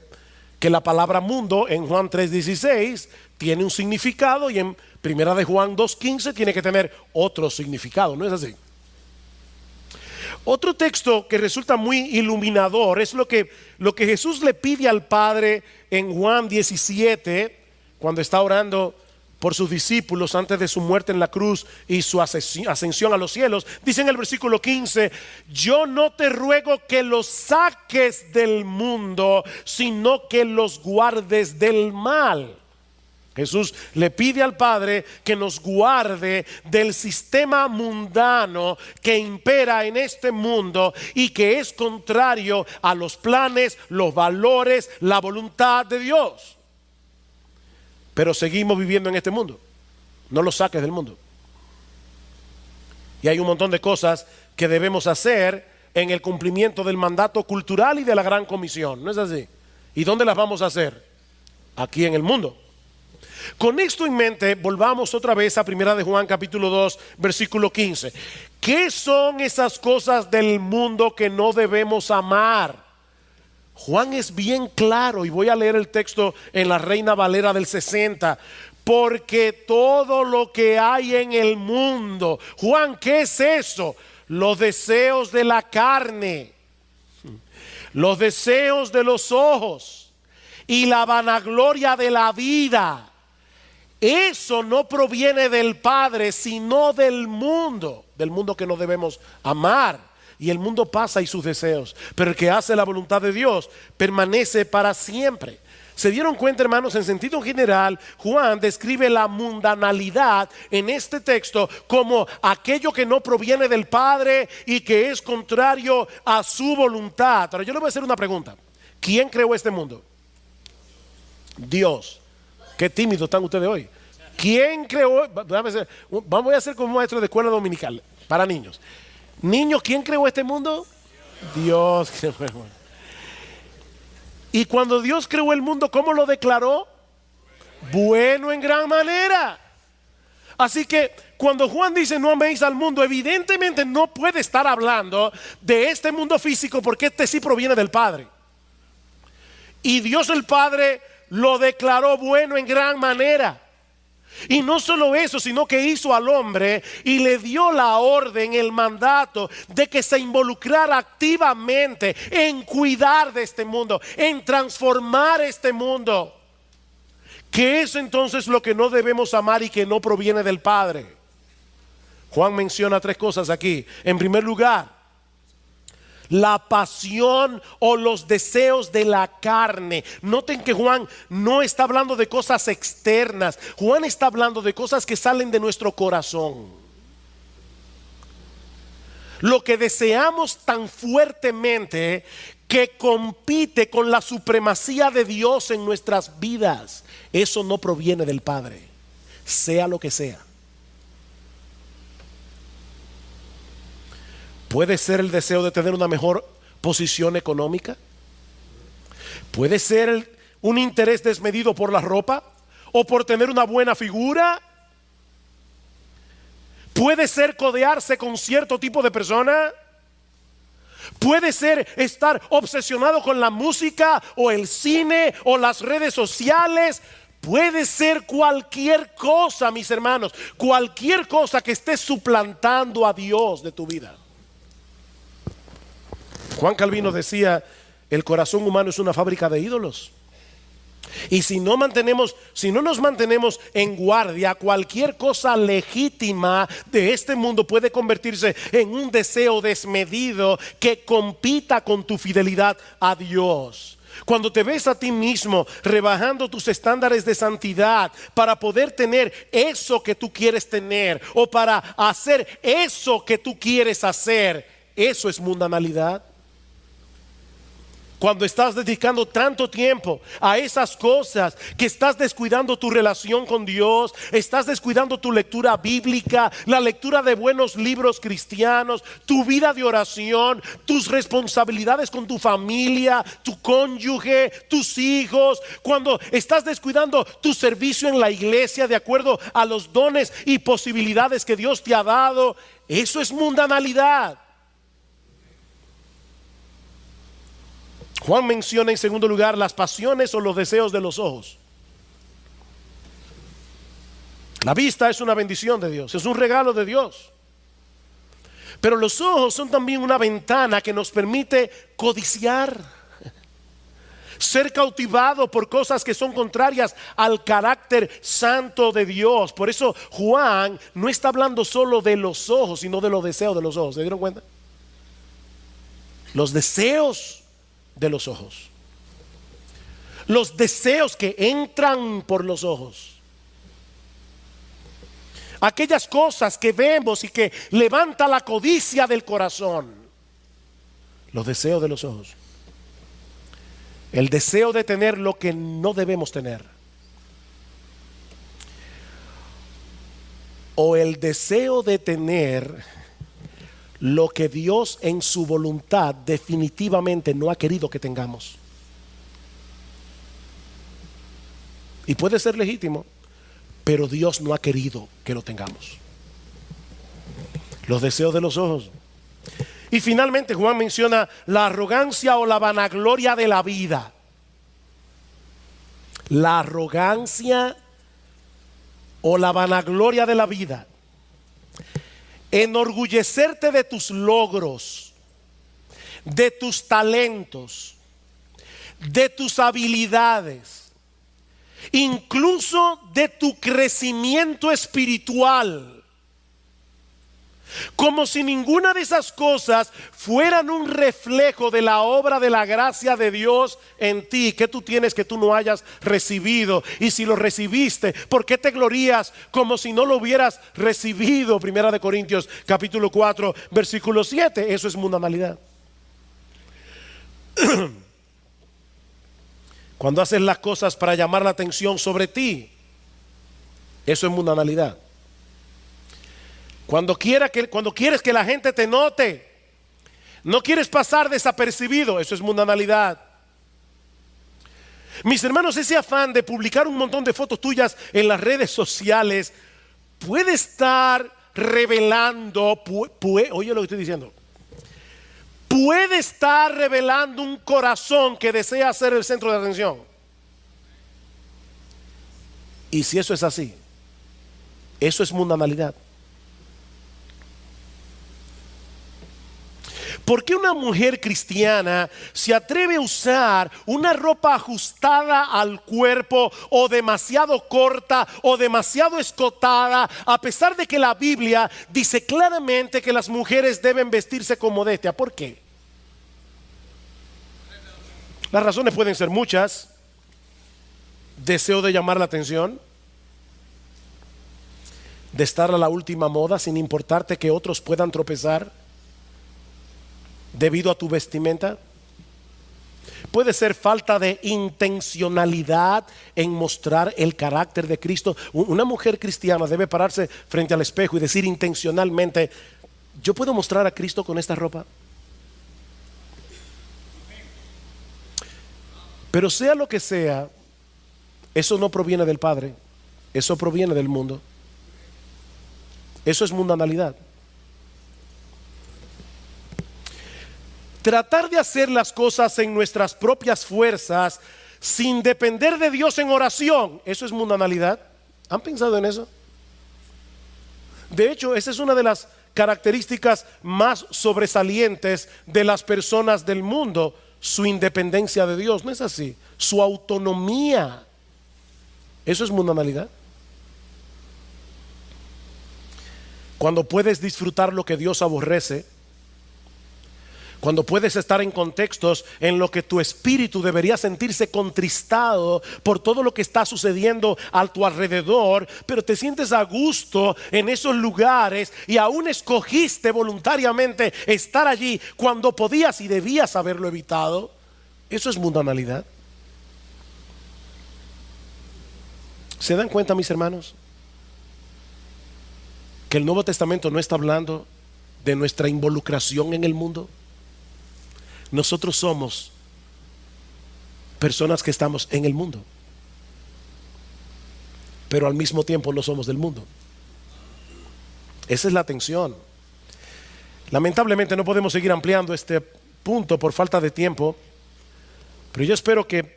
la palabra mundo en Juan 3:16 tiene un significado, y en Primera de Juan 2:15 tiene que tener otro significado, ¿no es así? Otro texto que resulta muy iluminador es lo que Jesús le pide al Padre en Juan 17, cuando está orando por sus discípulos antes de su muerte en la cruz y su ascensión a los cielos. Dice en el versículo 15: yo no te ruego que los saques del mundo, sino que los guardes del mal. Jesús le pide al Padre que nos guarde del sistema mundano que impera en este mundo y que es contrario a los planes, los valores, la voluntad de Dios. Pero seguimos viviendo en este mundo. No lo saques del mundo. Y hay un montón de cosas que debemos hacer en el cumplimiento del mandato cultural y de la gran comisión, ¿no es así? ¿Y dónde las vamos a hacer? Aquí en el mundo. Con esto en mente, volvamos otra vez a Primera de Juan capítulo 2 versículo 15. ¿Qué son esas cosas del mundo que no debemos amar? Juan es bien claro, y voy a leer el texto en la Reina Valera del 60. Porque todo lo que hay en el mundo, Juan, ¿qué es eso? Los deseos de la carne, los deseos de los ojos y la vanagloria de la vida. Eso no proviene del Padre, sino del mundo que no debemos amar. Y el mundo pasa y sus deseos, pero el que hace la voluntad de Dios permanece para siempre. ¿Se dieron cuenta, hermanos? En sentido general, Juan describe la mundanalidad en este texto como aquello que no proviene del Padre y que es contrario a su voluntad. Ahora yo le voy a hacer una pregunta: ¿quién creó este mundo? Dios. Qué tímidos están ustedes hoy. ¿Quién creó? Vamos a hacer como un maestro de escuela dominical para niños. Niños, ¿quién creó este mundo? Dios. Y cuando Dios creó el mundo, ¿cómo lo declaró? Bueno en gran manera. Así que cuando Juan dice no améis al mundo, evidentemente no puede estar hablando de este mundo físico, porque este sí proviene del Padre. Y Dios el Padre lo declaró bueno en gran manera. Y no solo eso, sino que hizo al hombre y le dio la orden, el mandato de que se involucrara activamente en cuidar de este mundo, en transformar este mundo. ¿Qué es entonces lo que no debemos amar y que no proviene del Padre? Juan menciona tres cosas aquí. En primer lugar, la pasión o los deseos de la carne. Noten que Juan no está hablando de cosas externas. Juan está hablando de cosas que salen de nuestro corazón. Lo que deseamos tan fuertemente que compite con la supremacía de Dios en nuestras vidas, eso no proviene del Padre, sea lo que sea. Puede ser el deseo de tener una mejor posición económica. Puede ser un interés desmedido por la ropa o por tener una buena figura. Puede ser codearse con cierto tipo de persona. Puede ser estar obsesionado con la música o el cine o las redes sociales. Puede ser cualquier cosa, mis hermanos, cualquier cosa que esté suplantando a Dios de tu vida. Juan Calvino decía: el corazón humano es una fábrica de ídolos. Y si no nos mantenemos en guardia, cualquier cosa legítima de este mundo puede convertirse en un deseo desmedido que compita con tu fidelidad a Dios. Cuando te ves a ti mismo rebajando tus estándares de santidad para poder tener eso que tú quieres tener o para hacer eso que tú quieres hacer, eso es mundanalidad. Cuando estás dedicando tanto tiempo a esas cosas que estás descuidando tu relación con Dios, estás descuidando tu lectura bíblica, la lectura de buenos libros cristianos, tu vida de oración, tus responsabilidades con tu familia, tu cónyuge, tus hijos, cuando estás descuidando tu servicio en la iglesia de acuerdo a los dones y posibilidades que Dios te ha dado, eso es mundanalidad. Juan menciona en segundo lugar las pasiones o los deseos de los ojos. La vista es una bendición de Dios, es un regalo de Dios. Pero los ojos son también una ventana que nos permite codiciar, ser cautivado por cosas que son contrarias al carácter santo de Dios. Por eso Juan no está hablando solo de los ojos, sino de los deseos de los ojos. ¿Se dieron cuenta? Los deseos de los ojos, los deseos que entran por los ojos, aquellas cosas que vemos y que levanta la codicia del corazón, los deseos de los ojos, el deseo de tener lo que no debemos tener, o el deseo de tener lo que Dios en su voluntad definitivamente no ha querido que tengamos. Y puede ser legítimo, pero Dios no ha querido que lo tengamos. Los deseos de los ojos. Y finalmente Juan menciona la arrogancia o la vanagloria de la vida. La arrogancia o la vanagloria de la vida. Enorgullecerte de tus logros, de tus talentos, de tus habilidades, incluso de tu crecimiento espiritual. Como si ninguna de esas cosas fueran un reflejo de la obra de la gracia de Dios en ti. ¿Qué tú tienes que tú no hayas recibido? Y si lo recibiste, ¿por qué te glorías como si no lo hubieras recibido? Primera de Corintios capítulo 4 versículo 7. Eso es mundanalidad. Cuando haces las cosas para llamar la atención sobre ti, eso es mundanalidad. Cuando quieres que la gente te note, no quieres pasar desapercibido, eso es mundanalidad. Mis hermanos, ese afán de publicar un montón de fotos tuyas en las redes sociales puede estar revelando, oye lo que estoy diciendo, puede estar revelando un corazón que desea ser el centro de atención. Y si eso es así, eso es mundanalidad. ¿Por qué una mujer cristiana se atreve a usar una ropa ajustada al cuerpo o demasiado corta o demasiado escotada, a pesar de que la Biblia dice claramente que las mujeres deben vestirse con modestia? ¿Por qué? Las razones pueden ser muchas. Deseo de llamar la atención, de estar a la última moda sin importarte que otros puedan tropezar debido a tu vestimenta. Puede ser falta de intencionalidad en mostrar el carácter de Cristo. Una mujer cristiana debe pararse frente al espejo y decir intencionalmente: ¿yo puedo mostrar a Cristo con esta ropa? Pero sea lo que sea, eso no proviene del Padre, eso proviene del mundo. Eso es mundanalidad. Tratar de hacer las cosas en nuestras propias fuerzas sin depender de Dios en oración, eso es mundanalidad. ¿Han pensado en eso? De hecho, esa es una de las características más sobresalientes de las personas del mundo, su independencia de Dios. ¿No es así? Su autonomía. Eso es mundanalidad. Cuando puedes disfrutar lo que Dios aborrece, cuando puedes estar en contextos en los que tu espíritu debería sentirse contristado por todo lo que está sucediendo a tu alrededor, pero te sientes a gusto en esos lugares y aún escogiste voluntariamente estar allí cuando podías y debías haberlo evitado, Eso es mundanalidad. ¿Se dan cuenta, mis hermanos, que el Nuevo Testamento no está hablando de nuestra involucración en el mundo? Nosotros somos personas que estamos en el mundo, pero al mismo tiempo no somos del mundo. Esa es la tensión. Lamentablemente no podemos seguir ampliando este punto por falta de tiempo, pero yo espero que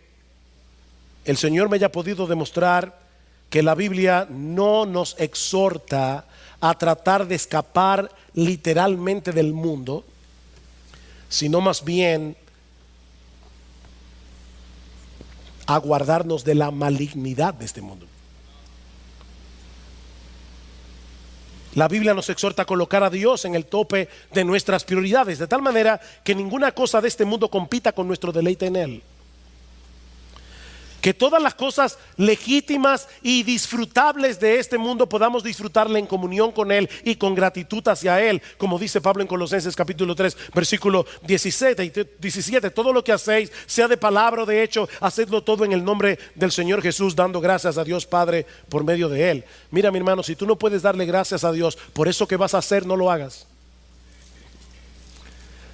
el Señor me haya podido demostrar que la Biblia no nos exhorta a tratar de escapar literalmente del mundo, sino más bien a guardarnos de la malignidad de este mundo. La Biblia nos exhorta a colocar a Dios en el tope de nuestras prioridades, de tal manera que ninguna cosa de este mundo compita con nuestro deleite en Él. Que todas las cosas legítimas y disfrutables de este mundo podamos disfrutarle en comunión con Él y con gratitud hacia Él, como dice Pablo en Colosenses capítulo 3 versículo 17. Todo lo que hacéis, sea de palabra o de hecho, hacedlo todo en el nombre del Señor Jesús, dando gracias a Dios Padre por medio de Él. Mira, mi hermano, si tú no puedes darle gracias a Dios por eso que vas a hacer, no lo hagas.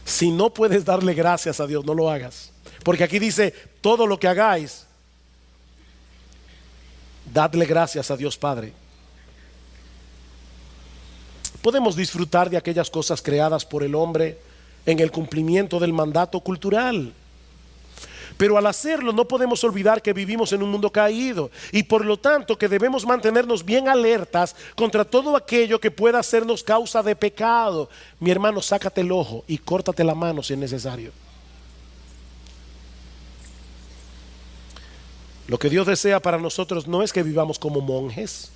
Si no puedes darle gracias a Dios, no lo hagas, porque aquí dice: todo lo que hagáis, dadle gracias a Dios Padre. Podemos disfrutar de aquellas cosas creadas por el hombre en el cumplimiento del mandato cultural, pero al hacerlo no podemos olvidar que vivimos en un mundo caído y por lo tanto que debemos mantenernos bien alertas contra todo aquello que pueda hacernos causa de pecado. Mi hermano, sácate el ojo y córtate la mano si es necesario. Lo que Dios desea para nosotros no es que vivamos como monjes,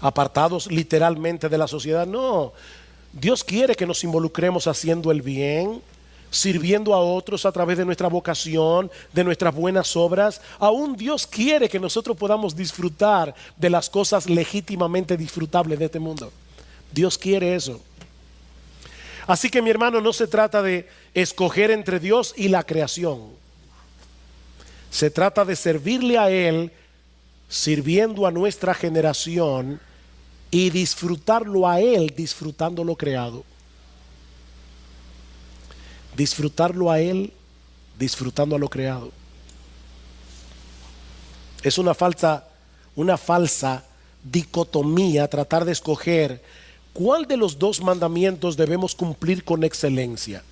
apartados literalmente de la sociedad. No, Dios quiere que nos involucremos haciendo el bien, sirviendo a otros a través de nuestra vocación, de nuestras buenas obras. Aún Dios quiere que nosotros podamos disfrutar de las cosas legítimamente disfrutables de este mundo. Dios quiere eso. Así que, mi hermano, no se trata de escoger entre Dios y la creación. Se trata de servirle a Él, sirviendo a nuestra generación y disfrutarlo a Él, disfrutando lo creado. Disfrutarlo a Él, disfrutando a lo creado. Es una falsa dicotomía tratar de escoger cuál de los dos mandamientos debemos cumplir con excelencia: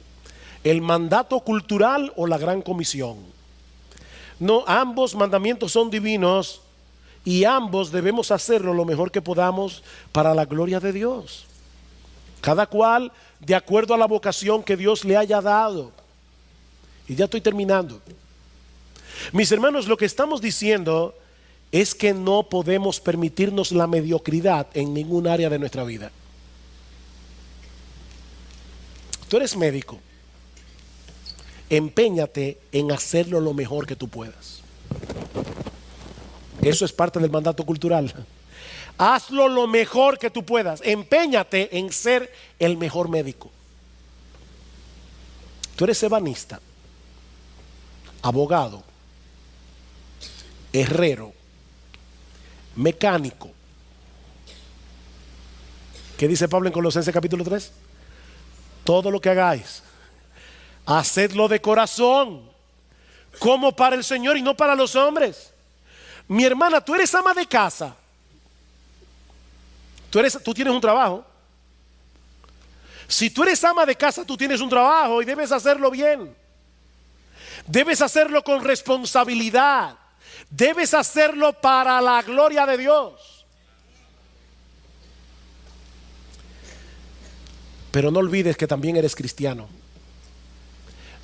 el mandato cultural o la gran comisión. No, ambos mandamientos son divinos y ambos debemos hacerlo lo mejor que podamos para la gloria de Dios. Cada cual de acuerdo a la vocación que Dios le haya dado. Y ya estoy terminando. Mis hermanos, lo que estamos diciendo es que no podemos permitirnos la mediocridad en ningún área de nuestra vida. Tú eres médico. Empéñate en hacerlo lo mejor que tú puedas. Eso es parte del mandato cultural. Hazlo lo mejor que tú puedas. Empéñate en ser el mejor médico. Tú eres ebanista, abogado, herrero, mecánico. ¿Qué dice Pablo en Colosenses capítulo 3? Todo lo que hagáis, hacedlo de corazón, como para el Señor y no para los hombres. Mi hermana, tú eres ama de casa. Tú tienes un trabajo. Si tú eres ama de casa, tú tienes un trabajo y debes hacerlo bien. Debes hacerlo con responsabilidad. Debes hacerlo para la gloria de Dios. Pero no olvides que también eres cristiano.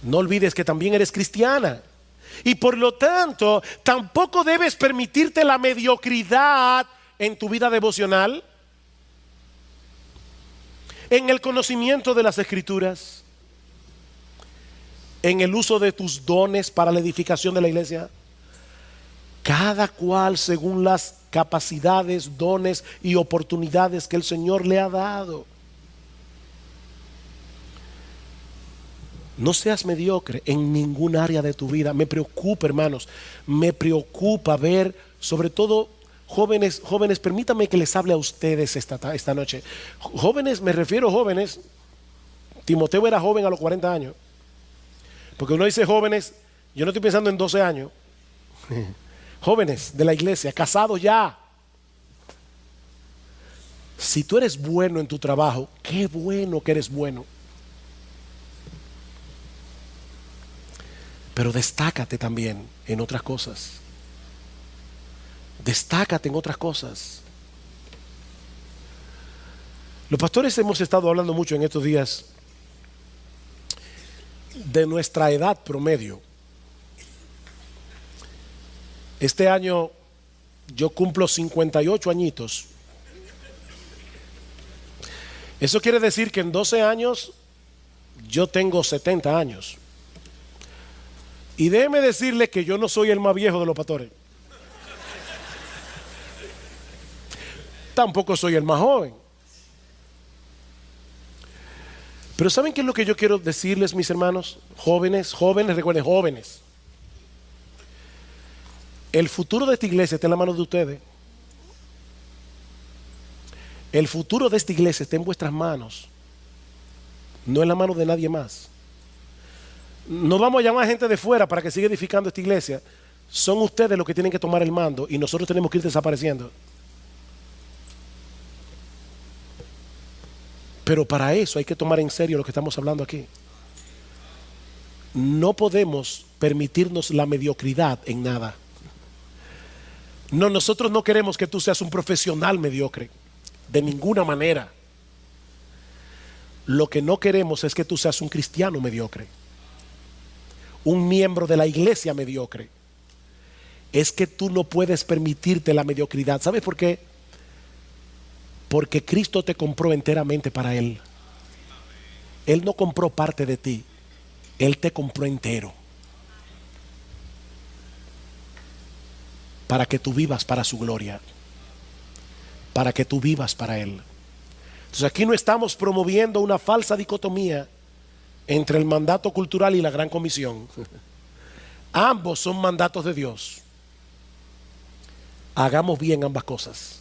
No olvides que también eres cristiana. Y por lo tanto, tampoco debes permitirte la mediocridad en tu vida devocional, en el conocimiento de las Escrituras, en el uso de tus dones para la edificación de la iglesia. Cada cual según las capacidades, dones y oportunidades que el Señor le ha dado. No seas mediocre en ningún área de tu vida. Me preocupa, hermanos, me preocupa ver, sobre todo jóvenes, permítanme que les hable a ustedes esta noche. Jóvenes, me refiero a jóvenes. Timoteo era joven a los 40 años. Porque uno dice jóvenes, yo no estoy pensando en 12 años. Jóvenes de la iglesia, casados ya. Si tú eres bueno en tu trabajo, qué bueno que eres bueno. Pero destácate también en otras cosas. Destácate en otras cosas. Los pastores hemos estado hablando mucho en estos días de nuestra edad promedio. Este año yo cumplo 58 añitos. Eso quiere decir que en 12 años yo tengo 70 años. Y déjeme decirle que yo no soy el más viejo de los pastores. Tampoco soy el más joven. Pero ¿saben qué es lo que yo quiero decirles, mis hermanos? Jóvenes, recuerden, jóvenes. El futuro de esta iglesia está en la mano de ustedes. El futuro de esta iglesia está en vuestras manos, no en la mano de nadie más. No vamos a llamar a gente de fuera para que siga edificando esta iglesia. Son ustedes los que tienen que tomar el mando y nosotros tenemos que ir desapareciendo. Pero para eso hay que tomar en serio lo que estamos hablando aquí. No podemos permitirnos la mediocridad en nada. No, nosotros no queremos que tú seas un profesional mediocre, de ninguna manera. Lo que no queremos es que tú seas un cristiano mediocre, un miembro de la iglesia mediocre. Es que tú no puedes permitirte la mediocridad. ¿Sabes por qué? Porque Cristo te compró enteramente para Él. Él no compró parte de ti, Él te compró entero. Para que tú vivas para su gloria, para que tú vivas para Él. Entonces aquí no estamos promoviendo una falsa dicotomía entre el mandato cultural y la gran comisión. Ambos son mandatos de Dios. Hagamos bien ambas cosas.